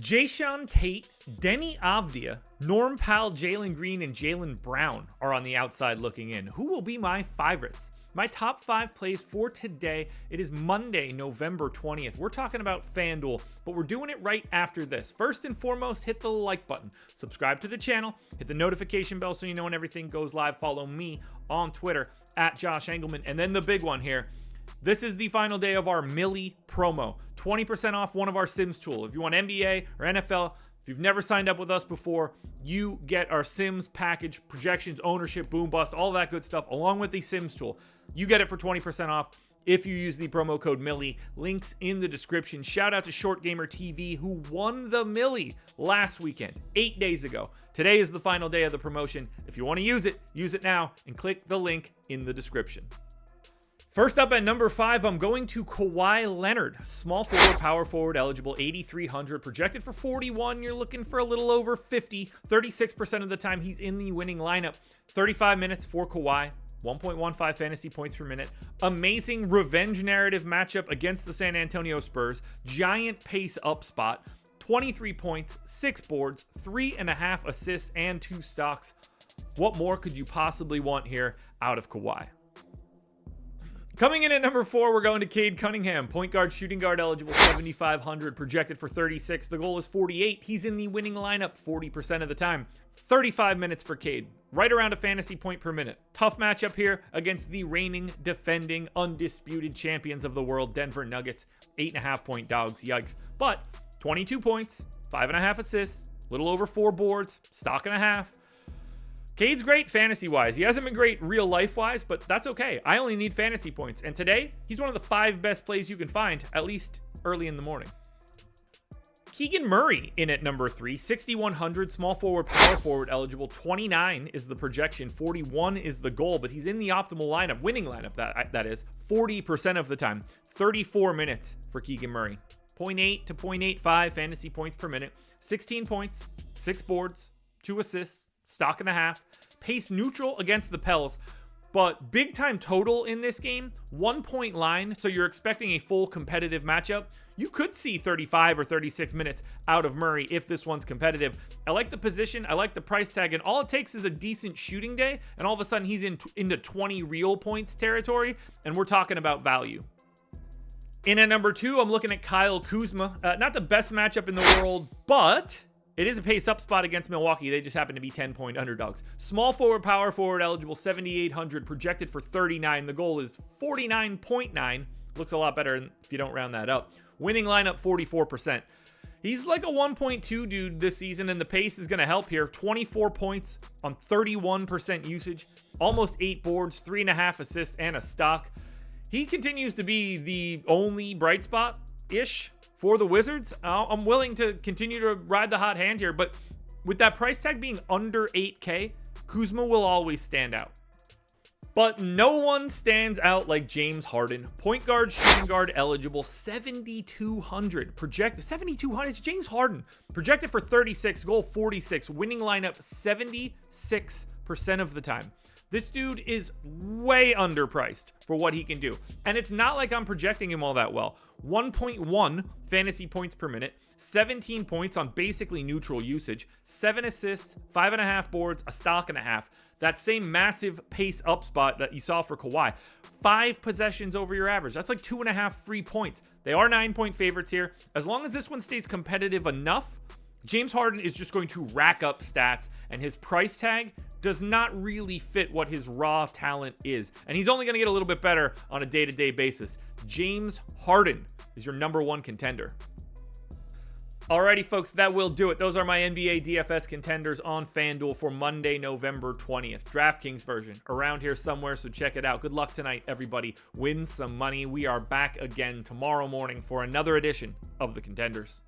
Jayshawn Tate, Denny Avdia, Norm Powell, Jalen Green, and Jaylen Brown are on the outside looking in. Who will be my favorites? My top 5 plays for today. It is Monday, November 20th. We're talking about FanDuel, but we're doing it right after this. First and foremost, hit the like button. Subscribe to the channel. Hit the notification bell so you know when everything goes live. Follow me on Twitter at Josh Engleman. And then the big one here. This is the final day of our Millie promo. 20% off one of our Sims tool. If you want NBA or NFL, if you've never signed up with us before, you get our Sims package, projections, ownership, boom bust, all that good stuff, along with the Sims tool. You get it for 20% off if you use the promo code Millie. Links in the description. Shout out to Short Gamer TV, who won the Millie last weekend, 8 days ago. Today is the final day of the promotion. If you want to use it now, and click the link in the description. First up at number 5, I'm going to Kawhi Leonard. Small forward, power forward, eligible, 8,300, projected for 41. You're looking for a little over 50. 36% of the time he's in the winning lineup. 35 minutes for Kawhi. 1.15 fantasy points per minute. Amazing revenge narrative matchup against the San Antonio Spurs. Giant pace up spot. 23 points, 6 boards, 3.5 assists, and 2 stocks. What more could you possibly want here out of Kawhi? Coming in at number 4, we're going to Cade Cunningham. Point guard, shooting guard eligible, 7,500, projected for 36. The goal is 48. He's in the winning lineup 40% of the time. 35 minutes for Cade, right around a fantasy point per minute. Tough matchup here against the reigning, defending, undisputed champions of the world, Denver Nuggets. 8.5 point dogs, yikes. But 22 points, 5.5 assists, little over 4 boards, stock and a half. Cade's great fantasy-wise. He hasn't been great real-life-wise, but that's okay. I only need fantasy points. And today, he's one of the 5 best plays you can find, at least early in the morning. Keegan Murray in at number 3, 6,100, small forward, power forward eligible. 29 is the projection, 41 is the goal, but he's in the optimal lineup, winning lineup, that is, 40% of the time. 34 minutes for Keegan Murray. 0.8 to 0.85 fantasy points per minute. 16 points, 6 boards, 2 assists. Stock and a half, pace neutral against the Pels, but big time total in this game, 1 point line. So you're expecting a full competitive matchup. You could see 35 or 36 minutes out of Murray if this one's competitive. I like the position. I like the price tag, and all it takes is a decent shooting day. And all of a sudden he's into 20 real points territory. And we're talking about value. In at number 2, I'm looking at Kyle Kuzma. Not the best matchup in the world, but it is a pace up spot against Milwaukee. They just happen to be 10-point underdogs. Small forward, power forward eligible, 7,800, projected for 39. The goal is 49.9. Looks a lot better if you don't round that up. Winning lineup, 44%. He's like a 1.2 dude this season, and the pace is going to help here. 24 points on 31% usage, almost 8 boards, 3.5 assists, and a stock. He continues to be the only bright spot-ish for the Wizards. I'm willing to continue to ride the hot hand here, but with that price tag being under 8K, Kuzma will always stand out. But no one stands out like James Harden. Point guard, shooting guard eligible, 7,200. Projected, 7,200, it's James Harden. Projected for 36, goal 46, winning lineup 76% of the time. This dude is way underpriced for what he can do. And it's not like I'm projecting him all that well. 1.1 fantasy points per minute, 17 points on basically neutral usage, 7 assists, 5.5 boards, a stock and a half. That same massive pace up spot that you saw for Kawhi. 5 possessions over your average. That's like 2.5 free points. They are 9-point favorites here. As long as this one stays competitive enough, James Harden is just going to rack up stats, and his price tag does not really fit what his raw talent is. And he's only going to get a little bit better on a day-to-day basis. James Harden is your number 1 contender. Alrighty, folks, that will do it. Those are my NBA DFS contenders on FanDuel for Monday, November 20th. DraftKings version around here somewhere, so check it out. Good luck tonight, everybody. Win some money. We are back again tomorrow morning for another edition of the Contenders.